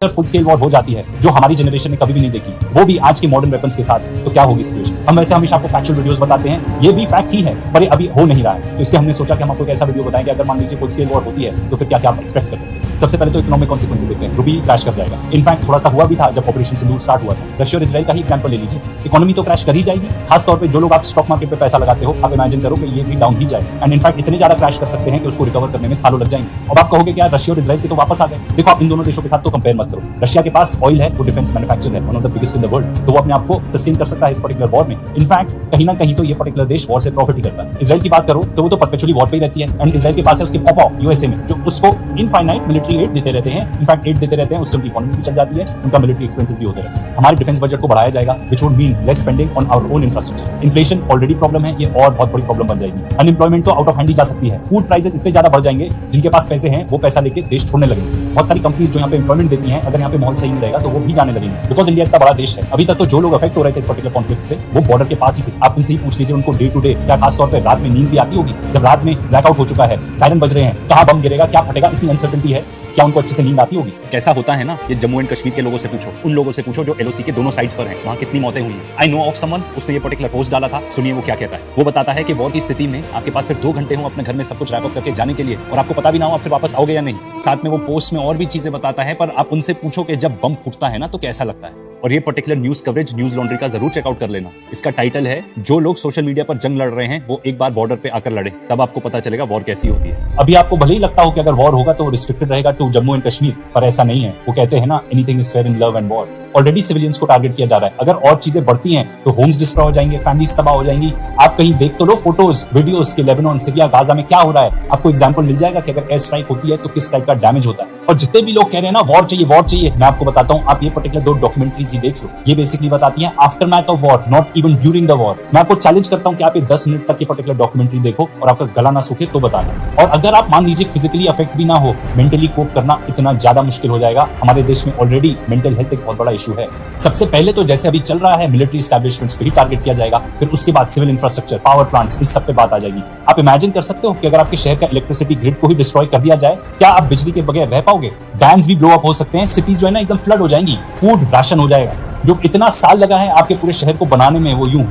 अगर full scale war हो जाती है जो हमारी जनरेशन ने कभी भी नहीं देखी, वो भी आज के मॉडर्न वेपन्स के साथ, तो क्या होगी सिचुएशन। हम वैसे हमेशा आपको फैक्चुअल वीडियोस बताते हैं, ये भी फैक्ट ही है, पर अभी हो नहीं रहा है। तो इसलिए हमने सोचा कि हम आपको एक ऐसा वीडियो बताएं कि अगर मान लीजिए फुल स्केल वॉर होती है तो फिर क्या क्या आप एक्सपेक्ट कर सकते हैं। सबसे पहले तो इकोनॉमिक कॉन्सिक्वेंस देखते हैं। रूबी क्रैश कर जाएगा। इनफैक्ट थोड़ा सा हुआ भी था जब ऑपरेशन सिंदूर स्टार्ट हुआ था। रशिया और इजराइल का ही एग्जांपल ले लीजिए, इकोनॉमी तो क्रैश कर ही जाएगी। खासतौर पर जो लोग आप स्टॉक मार्केट पे पैसा लगाते हो, आप इमेजिन करो कि ये भी डाउन ही जाए, एंड इनफैक्ट इतने ज्यादा क्रैश कर सकते हैं कि उसको रिकवर करने में सालों लग जाएंगे। अब आप कहोगे कि यार रशिया और इजराइल के तो वापस आ गए। देखो, आप इन दोनों देशों के साथ तो कंपेयर मत करो। रशिया के पास ऑयल है, वो डिफेंस मैन्युफैक्चरर है, one of the biggest in the world, तो वो अपने आप को सस्टेन कर सकता है इस पर्टिकुलर वॉर में। इनफैक्ट कहीं ना कहीं तो ये पर्टिकुलर देश वॉर से प्रॉफिट ही करता है। इजराइल की बात करो तो वो तो परपेचुअली वॉर पे ही रहती है, एंड इजराइल के पास है उसके पापा यूएसए में, जो उसको इनफाइनाइट मिलिट्री एड देते रहते हैं। इनफैक्ट एड देते रहते हैं, उससे उनकी इकोनॉमी भी चल जाती है, उनका मिलिट्री एक्सपेंसेस भी होते रहते हैं। हमारे डिफेंस बजट को बढ़ाया जाएगा, which would mean less spending on our own infrastructure. Inflation already problem है, ये और बहुत बड़ी प्रॉब्लम बन जाएगी। अनएम्प्लॉयमेंट तो आउट ऑफ हैंड ही जा सकती है। फूड प्राइसेस इतने ज्यादा बढ़ जाएंगे, जिनके पास पैसे हैं वो पैसा लेके देश छोड़ने लगेंगे। बहुत सारी कंपनीज जो यहाँ पे एम्प्लॉयमेंट देती हैं, अगर यहाँ पे माहौल सही नहीं रहेगा तो वो भी जाने लगेंगे, बिकॉज इंडिया इतना बड़ा देश है। अभी तक तो जो लोग अफेक्ट हो रहे थे इस पर्टिकुलर कॉन्फ्लिक्ट से, वो बॉर्डर के पास ही थे। आप उनसे ही पूछ लीजिए, उनको डे टू डे क्या खासतौर पे रात में नींद भी आती होगी, जब रात में ब्लैकआउट हो चुका है, सायरन बज रहे हैं, कहाँ बम गिरेगा, क्या फटेगा, इतनी अनसर्टेनिटी है, क्या उनको अच्छे से नींद आती होगी। कैसा होता है ना, ये जम्मू एंड कश्मीर के लोगों से पूछो, उन लोगों से पूछो जो एलओसी के दोनों साइड्स पर हैं, वहां कितनी मौतें हुई हैं। आई नो ऑफ समवन, उसने ये पर्टिकुलर पोस्ट डाला था, सुनिए वो क्या कहता है। वो बताता है कि वॉर की स्थिति में आपके पास सिर्फ 2 घंटे हो अपने घर में सब कुछ रैप अप करके जाने के लिए, और आपको पता भी ना हो आप फिर वापस आओगे या नहीं। साथ में वो पोस्ट में और भी चीजें बताता है, पर आप उनसे पूछो कि जब बम फूटता है ना तो कैसा लगता है। और ये particular news coverage news laundry का जरूर चेकआउट कर लेना। इसका टाइटल है, जो लोग सोशल मीडिया पर जंग लड़ रहे हैं वो एक बार बॉर्डर पे आकर लड़े, तब आपको पता चलेगा वॉर कैसी होती है। अभी आपको भले ही लगता हो कि अगर वॉर होगा तो रिस्ट्रिक्टेड रहेगा टू जम्मू एंड कश्मीर, पर ऐसा नहीं है। वो कहते हैं ना, anything is fair in love and war. Already civilians को टारगेट किया जा रहा है। अगर और चीजें बढ़ती हैं तो होम्स डिस्ट्रॉय हो जाएंगे, फैमिलीज तबाह हो जाएंगी। आप कहीं देख तो लो फोटोज वीडियोस के लेबनान, सीरिया, गाजा में क्या हो रहा है, आपको एग्जांपल मिल जाएगा कि अगर एयर स्ट्राइक होती है तो किस टाइप का डैमेज होता है। और जितने भी लोग कह रहे हैं ना वॉर चाहिए, मैं आपको बताता हूँ, आप ये पर्टिकुलर 2 डॉक्यूमेंट्रीज ही देख लो। ये बेसिकली बताती है after math of war, not even during the war. मैं आपको चैलेंज करता हूँ कि आप ये 10 मिनट तक ये पर्टिकुलर डॉक्यूमेंट्री देखो और आपका गला ना सूखे तो बताना। और अगर आप मान लीजिए फिजिकली अफेक्ट भी ना हो, मेंटली कोप करना इतना ज्यादा मुश्किल हो जाएगा। हमारे देश में ऑलरेडी मेंटल हेल्थ एक बहुत बड़ा इशू है। सबसे पहले तो जैसे अभी चल रहा है, मिलिट्री एस्टैब्लिशमेंट्स पे ही टारगेट किया जाएगा, फिर उसके बाद सिविल इंफ्रास्ट्रक्चर, पावर प्लांट्स, इस सब पे बात आ जाएगी। आप इमेजिन कर सकते हो कि अगर आपके शहर का इलेक्ट्रिसिटी ग्रिड को ही डिस्ट्रॉय कर दिया जाए, क्या आप बिजली के बगैर रह पाओगे? डैम्स भी ब्लो अप हो सकते हैं, सिटीज जो है ना एकदम फ्लड हो जाएंगी, फूड राशन हो जाएगा। जो इतना साल लगा है आपके पूरे शहर को बनाने में, वो यूं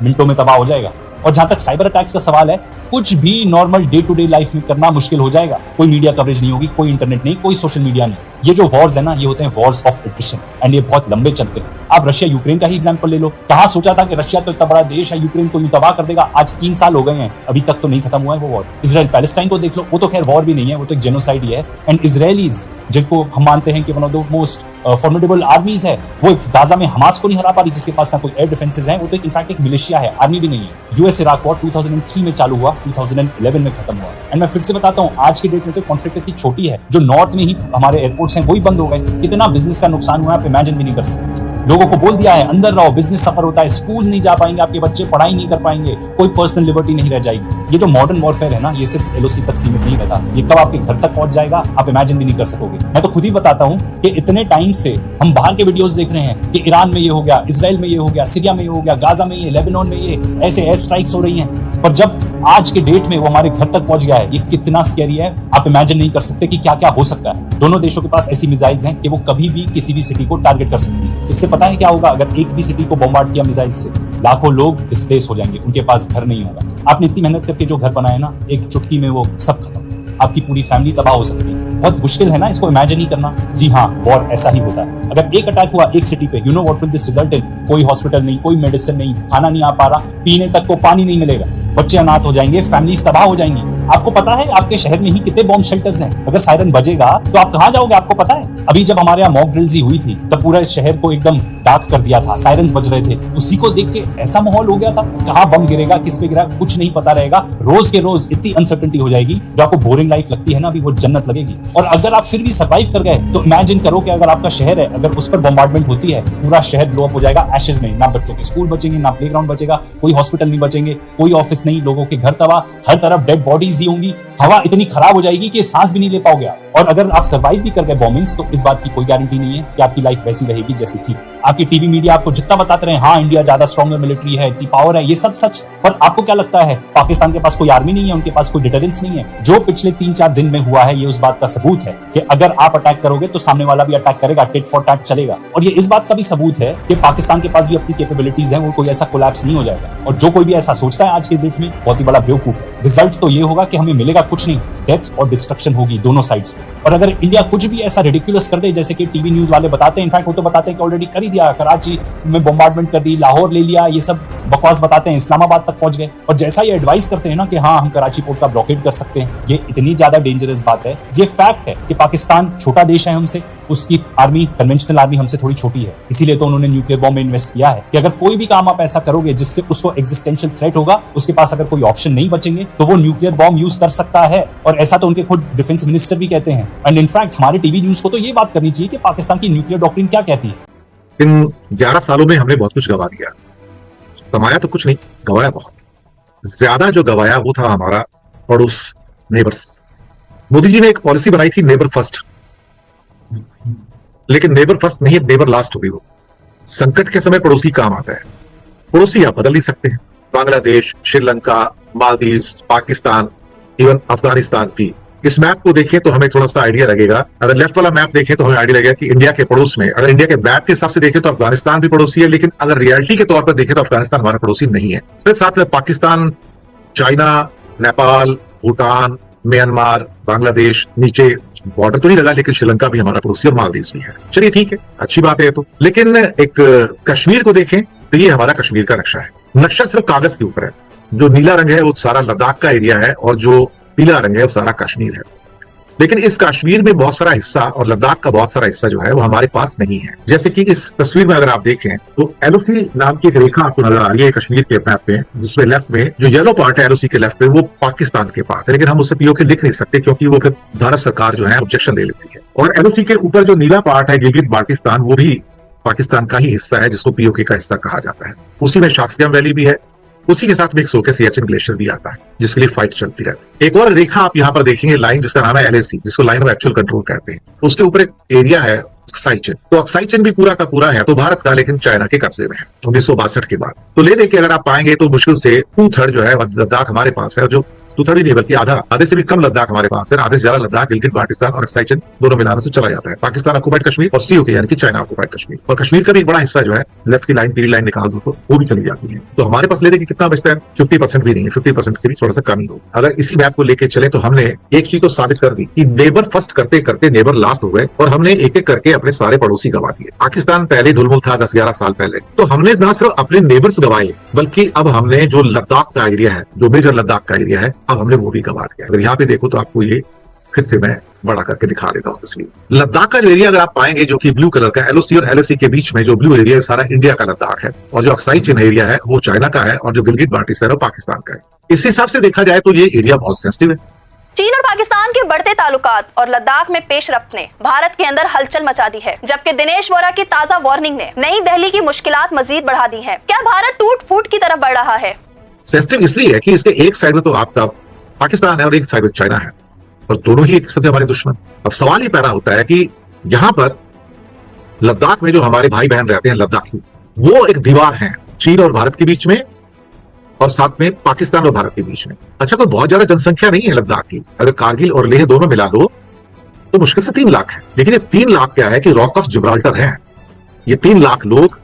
मिनटों में तबाह हो जाएगा। और जहां तक साइबर अटैक्स का सवाल है, कुछ भी normal day to day life में करना मुश्किल हो जाएगा। कोई मीडिया कवरेज नहीं होगी, कोई इंटरनेट नहीं, कोई सोशल मीडिया नहीं। ये जो वॉर्स है ना, ये होते हैं वॉर्स ऑफ एट्रिशन, एंड ये बहुत लंबे चलते हैं। आप रशिया यूक्रेन का ही एग्जांपल ले लो। कहाँ सोचा था कि रशिया तो इतना बड़ा देश है, यूक्रेन को यूं तबाह कर देगा। आज 3 साल हो गए हैं, अभी तक तो नहीं खत्म हुआ है वो वॉर। इजराइल पैलेस्टाइन को देख लो, वो तो खैर वॉर भी नहीं है, वो तो एक जेनोसाइड ही है। एंड इजरायलीज, जिनको हम मानते हैं कि one of the most formidable आर्मीज है, वो गाजा में हमास को नहीं हरा पा रही, जिसके पास ना कोई एयर डिफेंसेस है। वो तो इनफैक्ट एक मिलिशिया है, आर्मी भी नहीं है। यूएस इराक वॉर 2003 में चालू हुआ, 2011 में खत्म हुआ। एंड मैं फिर से बताता हूँ, आज के डेट में तो कॉन्फ्लिक्ट इतनी छोटी है, जो नॉर्थ में ही हमारे एयरपोर्ट्स हैं वही बंद हो गए। कितना बिजनेस का नुकसान हुआ, आप इमेजिन भी नहीं कर सकते। लोगों को बोल दिया है अंदर रहो, बिजनेस सफर होता है, स्कूल नहीं जा पाएंगे, आपके बच्चे पढ़ाई नहीं कर पाएंगे, कोई पर्सनल लिबर्टी नहीं रह जाएगी। ये जो मॉडर्न वॉरफेयर है ना, ये सिर्फ एलओसी तक सीमित नहीं रहता, ये कब आपके घर तक पहुंच जाएगा आप इमेजिन भी नहीं कर सकोगे। मैं तो खुद ही बताता हूँ कि इतने टाइम से हम बाहर के वीडियोस देख रहे हैं कि ईरान में ये हो गया, इसराइल में ये हो गया, सीरिया में ये हो गया, गाजा में ये, लेबनान में ये, ऐसे एयर स्ट्राइक्स हो रही हैं। पर जब आज के डेट में वो हमारे घर तक पहुंच गया है, ये कितना स्कैरी है, आप इमेजिन नहीं कर सकते कि क्या क्या हो सकता है। दोनों देशों के पास ऐसी मिसाइल्स हैं कि वो कभी भी किसी भी सिटी को टारगेट कर सकती है। इससे पता है क्या होगा, अगर एक भी सिटी को बॉम्बार्ड किया मिसाइल से, लाखों लोग डिस्प्लेस हो जाएंगे, उनके पास घर नहीं होगा। आपने इतनी मेहनत करके जो घर बनाया ना, एक चुटकी में वो सब खत्म, आपकी पूरी फैमिली तबाह हो सकती है। बहुत मुश्किल है ना इसको इमेजिन ही करना। जी हाँ, वॉर ऐसा ही होता है। अगर एक अटैक हुआ एक सिटी पे, you know what will this result in? कोई हॉस्पिटल नहीं, कोई मेडिसिन नहीं, खाना नहीं आ पा रहा, पीने तक को पानी नहीं मिलेगा, बच्चे अनाथ हो जाएंगे, फैमिलीज तबाह हो जाएंगी। आपको पता है आपके शहर में ही कितने बॉम्ब शेल्टर्स हैं? अगर सायरन बजेगा तो आप कहाँ जाओगे, आपको पता है? अभी जब हमारे यहाँ मॉक ड्रिल्स ही हुई थी, तब पूरा शहर को एकदम डार्क कर दिया था, सायरन्स बज रहे थे। उसी को देख के ऐसा माहौल हो गया था, कहाँ बम गिरेगा, किस पे गिरा, कुछ नहीं पता रहेगा। रोज के रोज इतनी अनसर्टेनिटी हो जाएगी, जो आपको बोरिंग लाइफ लगती है ना, अभी वो जन्नत लगेगी। और अगर आप फिर भी सर्वाइव कर गए तो इमेजिन करो कि अगर आपका शहर है, अगर उस पर बॉम्बार्डमेंट होती है, पूरा शहर ब्लो अप हो जाएगा, एशेज में। ना बच्चों के स्कूल बचेंगे, ना प्लेग्राउंड बचेगा, कोई हॉस्पिटल नहीं बचेंगे, कोई ऑफिस नहीं, लोगों के घर तबाह, हर तरफ डेड बॉडीज ही होंगी, हवा इतनी खराब हो जाएगी कि सांस भी नहीं ले पाओगे आप। और अगर आप सर्वाइव भी कर गए बॉम्बिंग्स, तो इस बात की कोई गारंटी नहीं है कि आपकी लाइफ वैसी रहेगी जैसी थी। आपकी टीवी मीडिया आपको जितना बताते रहे, हाँ इंडिया ज्यादा स्ट्रॉन्गर मिलिट्री है, इतनी पावर है, ये सब सच, पर आपको क्या लगता है, पाकिस्तान के पास कोई आर्मी नहीं है, उनके पास कोई डिटरेंस नहीं है? जो पिछले 3-4 दिन में हुआ है, ये उस बात का सबूत है कि अगर आप अटैक करोगे तो सामने वाला भी अटैक करेगा, टिट फॉर टैट चलेगा। और ये इस बात का भी सबूत है कि पाकिस्तान के पास भी अपनी कैपेबिलिटीज है, वो कोई ऐसा कोलैप्स नहीं हो जाएगा। और जो कोई भी ऐसा सोचता है आज के डेट में, बहुत ही बड़ा बेवकूफ है। रिजल्ट तो ये होगा कि हमें मिलेगा कुछ नहीं, डेथ और डिस्ट्रक्शन होगी दोनों साइड्स पे। और अगर इंडिया कुछ भी ऐसा रिडिकुलस कर दे, जैसे कि टीवी न्यूज वाले बताते हैं, इनफैक्ट वो तो बताते हैं कि ऑलरेडी कर ही दिया, कराची में बॉम्बार्डमेंट कर दी, लाहौर ले लिया, ये सब बकवास बताते हैं, इस्लामाबाद तक पहुंच गए। और जैसा ये एडवाइस करते हैं ना कि हाँ हम कराची पोर्ट का ब्लॉकेड कर सकते हैं, ये इतनी ज्यादा डेंजरस बात है। ये फैक्ट है कि पाकिस्तान छोटा देश है हमसे, उसकी आर्मी, कन्वेंशनल आर्मी हमसे थोड़ी छोटी है, इसीलिए तो उन्होंने न्यूक्लियर बॉम्ब में इन्वेस्ट किया है कि अगर कोई भी काम आप ऐसा करोगे जिससे उसको एग्जिस्टेंशियल थ्रेट होगा, उसके पास अगर कोई ऑप्शन नहीं बचेंगे तो वो न्यूक्लियर बॉम्ब यूज कर सकता है। और ऐसा तो उनके खुद डिफेंस मिनिस्टर भी कहते हैं। एंड इनफैक्ट हमारे टीवी न्यूज को तो ये बात करनी चाहिए कि पाकिस्तान की न्यूक्लियर डॉक्ट्रिन क्या कहती है। इन 11 सालों में हमने बहुत कुछ गवा दिया, कमाया तो कुछ नहीं, गवाया बहुत ज्यादा। जो गवाया वो था हमारा पड़ोस, नेबर्स। मोदी जी ने एक पॉलिसी बनाई थी नेबर फर्स्ट, लेकिन नेबर फर्स्ट नहीं, नेबर लास्ट हो गई वो। संकट के समय पड़ोसी काम आता है। पड़ोसी आप बदल नहीं सकते हैं, बांग्लादेश, श्रीलंका, मालदीव्स, पाकिस्तान, इवन अफगानिस्तान भी। इस मैप को देखें तो हमें थोड़ा सा आइडिया लगेगा। अगर लेफ्ट वाला मैप देखें तो हमें आइडिया लगेगा कि इंडिया के पड़ोस में, अगर इंडिया के मैप के हिसाब से देखें तो अफगानिस्तान भी पड़ोसी है, लेकिन अगर रियलिटी के तौर पर देखें तो अफगानिस्तान हमारा पड़ोसी नहीं है। फिर साथ में पाकिस्तान, चाइना, नेपाल, भूटान, म्यांमार, बांग्लादेश, नीचे बॉर्डर तो नहीं लगा, लेकिन श्रीलंका भी हमारा पड़ोसी और मालदीव्स भी है। चलिए ठीक है, अच्छी बात है तो। लेकिन एक कश्मीर को देखें तो ये हमारा कश्मीर का नक्शा है। नक्शा सिर्फ कागज के ऊपर है। जो नीला रंग है वो सारा लद्दाख का एरिया है और जो पीला रंग है वो सारा कश्मीर है। लेकिन इस कश्मीर में बहुत सारा हिस्सा और लद्दाख का बहुत सारा हिस्सा जो है वो हमारे पास नहीं है। जैसे कि इस तस्वीर में अगर आप देखें तो एलओसी नाम की एक रेखा आपको नजर आ रही है कश्मीर के मैप पे, जिसमें लेफ्ट में जो येलो पार्ट है एलओसी के लेफ्ट पे वो पाकिस्तान के पास है, लेकिन हम उसे पीओके लिख नहीं सकते क्योंकि वो फिर भारत सरकार जो है ऑब्जेक्शन ले लेती है। और एलओसी के ऊपर जो नीला पार्ट है गिलगित बाल्टिस्तान, वो भी पाकिस्तान का ही हिस्सा है, जिसको पीओके का हिस्सा कहा जाता है। उसी में शाक्सियाम वैली भी है, उसी के साथ मिक्स होकर सियाचिन ग्लेशियर भी आता है, जिसके लिए फाइट चलती रहती है। एक और रेखा आप यहाँ पर देखेंगे, लाइन जिसका नाम है एलएसी, जिसको लाइन ऑफ एक्चुअल कंट्रोल कहते हैं। तो उसके ऊपर एक एरिया है अक्साई चीन। तो अक्साई चीन भी पूरा का पूरा है तो भारत का, लेकिन चाइना के कब्जे में है 1962 के बाद। तो ले देखिए अगर आप पाएंगे तो मुश्किल से 2/3 जो है लद्दाख हमारे पास है, जो 2/3 ही नहीं बल्कि आधे से भी कम लद्दाख हमारे पास है। आधे से ज्यादा लद्दाख गिलगित बाल्टिस्तान और अक्साई चीन दोनों मिलाने से चला जाता है। पाकिस्तान ऑक्युपाइड कश्मीर और सीओके यानी कि चाइना ऑक्युपाइड कश्मीर। और कश्मीर का भी एक बड़ा हिस्सा जो है लेफ्ट की लाइन, पीली लाइन निकाल दो तो वो भी चली जाती है। तो हमारे पास ले देखिए कितना बचता है, 50% भी नहीं है, 50% से भी थोड़ा सा कम ही हो। अगर इसी मैप को लेके चले तो हमने एक चीज तो साबित कर दी कि नेबर फर्स्ट करते करते नेबर लास्ट हो गए और हमने एक एक करके अपने सारे पड़ोसी गवा दिए। पाकिस्तान पहले ढुलमुल था 10-11 साल पहले, तो हमने ना सिर्फ अपने नेबर्स गवाए बल्कि अब हमने जो लद्दाख का एरिया है, जो मेजर लद्दाख का एरिया है, अब हमने वो भी गवा दिया। अगर यहाँ पे देखो तो आपको ये फिर से मैं बड़ा करके दिखा देता हूँ तस्वीर। लद्दाख का जो एरिया अगर आप पाएंगे जो कि ब्लू कलर का, एलओसी और एलएसी के बीच में जो ब्लू एरिया है सारा इंडिया का लद्दाख है, और जो अक्साई चीन एरिया है वो चाइना का है, और जो गिलगित बाल्टिस्तान है वो पाकिस्तान का है। इस हिसाब से देखा जाए तो ये एरिया बहुत सेंसिटिव है। चीन और पाकिस्तान के बढ़ते ताल्लुकात और लद्दाख में पेशरफ्त ने भारत के अंदर हलचल मचा दी है, जबकि दिनेश वोरा की ताजा वार्निंग ने नई दिल्ली की मुश्किलात मजीद बढ़ा दी है। क्या भारत टूट फूट की तरफ बढ़ रहा है? सेंसिटिव इसलिए है कि इसके एक साइड में तो आपका पाकिस्तान है और एक साइड में चाइना है, और दोनों ही एक सबसे हमारे दुश्मन। अब सवाल ही पैदा होता है कि यहाँ पर लद्दाख में जो हमारे भाई बहन रहते हैं लद्दाखी, वो एक दीवार है चीन और भारत के बीच में और साथ में पाकिस्तान और भारत के बीच में। अच्छा, कोई बहुत ज्यादा जनसंख्या नहीं है लद्दाख की, अगर कारगिल और लेह दोनों मिला लो तो मुश्किल से 3 लाख है। लेकिन ये 3 लाख क्या है कि रॉक ऑफ जिब्राल्टर है। ये 3 लाख लोग,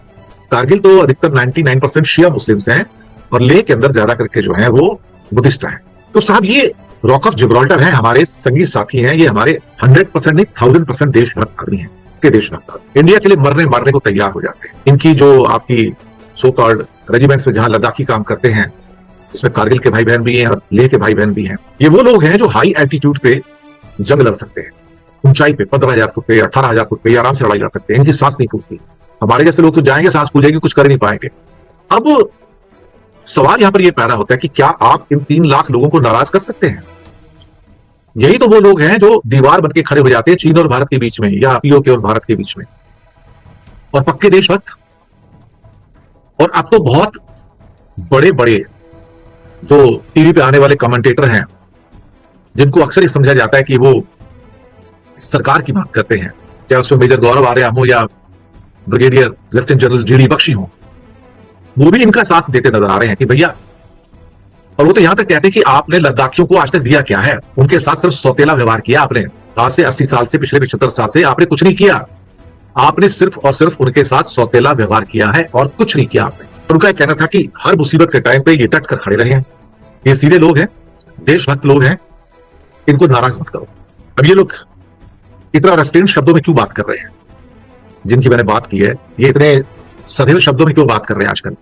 कारगिल तो अधिकतर 99% शिया मुस्लिम्स हैं और लेह के अंदर ज्यादा करके जो है वो बुद्धिस्ट है। तो साहब ये रॉक ऑफ जिब्राल्टर है, हमारे संगी साथी हैं, ये हमारे 100% नहीं 1000% देशभक्त आदमी हैं के देशभक्त इंडिया के लिए मरने को तैयार हो जाते हैं। इनकी जो आपकी सो कॉल्ड रेजिमेंट्स में जहां लद्दाखी काम करते हैं, इसमें कारगिल के भाई बहन भी हैं और लेह के भाई बहन भी हैं। ये वो लोग हैं जो हाई एल्टीट्यूड पे जंग लड़ सकते हैं, ऊंचाई पे 15,000 फुट पे, 18,000 फुट पे आराम से लड़ाई लड़ सकते हैं। इनकी सांस नहीं फूलती। हमारे जैसे लोग तो जाएंगे, सांस फूलेगी, कुछ कर नहीं पाएंगे। अब सवाल यहां पर यह पैदा होता है कि क्या आप इन 3 लाख लोगों को नाराज कर सकते हैं? यही तो वो लोग हैं जो दीवार बनके खड़े हो जाते हैं चीन और भारत के बीच में, या पीओके और भारत के बीच में, और पक्के देशभक्त। और अब तो बहुत बड़े बड़े जो टीवी पे आने वाले कमेंटेटर हैं, जिनको अक्सर ये समझा जाता है कि वो सरकार की बात करते हैं, चाहे उसमें मेजर गौरव आर्या हो या brigadier lieutenant general GD Bakshi हो, वो भी इनका साथ देते नजर आ रहे हैं कि भैया और वो तो यहां तक कहते हैं कि आपने लद्दाखियों को आज तक दिया क्या है, उनके साथ सिर्फ सौतेला व्यवहार किया आपने। आज से 80 साल से, पिछले 75 साल से आपने कुछ नहीं किया। आपने सिर्फ और सिर्फ उनके साथ सौतेला व्यवहार किया है और कुछ नहीं किया आपने। उनका कहना था कि हर मुसीबत के टाइम पे ये डट कर खड़े रहे हैं, ये सीधे लोग हैं, देशभक्त लोग हैं, इनको नाराज मत करो। अब ये लोग इतना रेस्टोरेंट शब्दों में क्यों बात कर रहे हैं, जिनकी मैंने बात की है, ये इतने सधेड़ शब्दों में क्यों बात कर रहे हैं आजकल?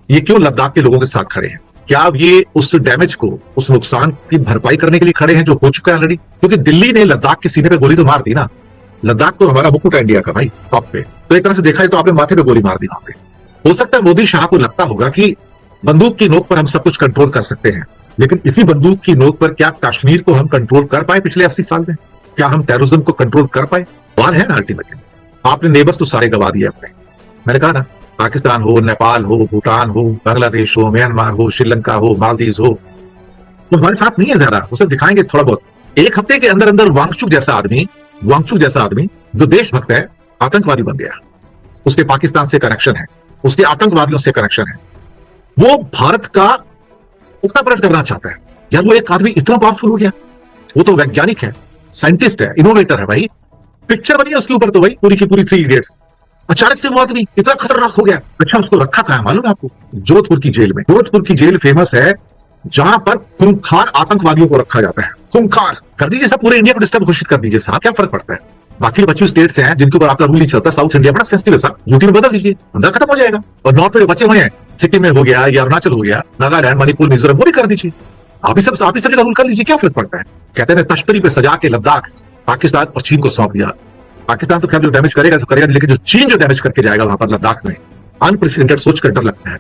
ये क्यों लद्दाख के लोगों के साथ खड़े हैं? क्या अब ये उस डैमेज को, उस नुकसान की भरपाई करने के लिए खड़े हैं जो हो चुका है ऑलरेडी? क्योंकि दिल्ली ने लद्दाख के सीने पे गोली तो मार दी ना। लद्दाख तो हमारा मुकुट है इंडिया का भाई, टॉप पे। तो एक तरह से देखा है तो आपने माथे पे गोली मार दी वहां पे। हो सकता है मोदी शाह को लगता होगा कि बंदूक की नोक पर हम सब कुछ कंट्रोल कर सकते हैं, लेकिन इसी बंदूक की नोक पर क्या कश्मीर को हम कंट्रोल कर पाए पिछले 80 साल में? क्या हम टेररिज्म को कंट्रोल कर पाए? सवाल है ना अल्टीमेटली। आपने नेबर्स तो सारे गवा दिए अपने। मैंने कहा ना, पाकिस्तान हो, नेपाल हो, भूटान हो, बांग्लादेश हो, म्यांमार हो, श्रीलंका हो, मालदीव हो, तो हमारे साथ नहीं है ज्यादा, वो सब दिखाएंगे थोड़ा बहुत। एक हफ्ते के अंदर अंदर वांगचुक जैसा आदमी जो देशभक्त है, आतंकवादी बन गया। उसके पाकिस्तान से कनेक्शन है, उसके आतंकवादियों से कनेक्शन है। वो भारत का उतना पलट करना चाहता है। यार वो एक आदमी इतना पावरफुल हो गया, वो तो वैज्ञानिक है, साइंटिस्ट है, इनोवेटर है भाई। पिक्चर बनी है उसके ऊपर तो भाई, पूरी की पूरी 3 इडियट्स। अचानक से वो आदमी इतना खतरनाक हो गया। अच्छा, उसको रखा कहां है मालूम है आपको? जोधपुर की जेल में। जोधपुर की जेल फेमस है जहां पर खूंखार आतंकवादियों को रखा जाता है। खूंखार कर दीजिए साहब, पूरे इंडिया को डिस्टर्ब घोषित कर दीजिए साहब, क्या फर्क पड़ता है? बाकी 25 स्टेट्स हैं जिनके ऊपर आपका रूल नहीं चलता। साउथ इंडिया बड़ा सेंसिटिव है साहब, यूटी में बदल दीजिए, अंदर खत्म हो जाएगा। और नॉर्थ में बचे हुए हैं, सिक्किम में हो गया या अरुणाचल हो गया, नागालैंड, मणिपुर, मिजोरम, वो भी कर दीजिए। आप ही सब जगह रूल कर लीजिए, क्या फर्क पड़ता है? कहते हैं तश्तरी पे सजा के लद्दाख पाकिस्तान और चीन को सौंप दिया। पाकिस्तान तो खैर जो डैमेज करेगा तो करेगा, लेकिन जो चीन जो डैमेज करके जाएगा वहां पर लद्दाख में, अनप्रेसिडेंटेड, सोच कर डर लगता है।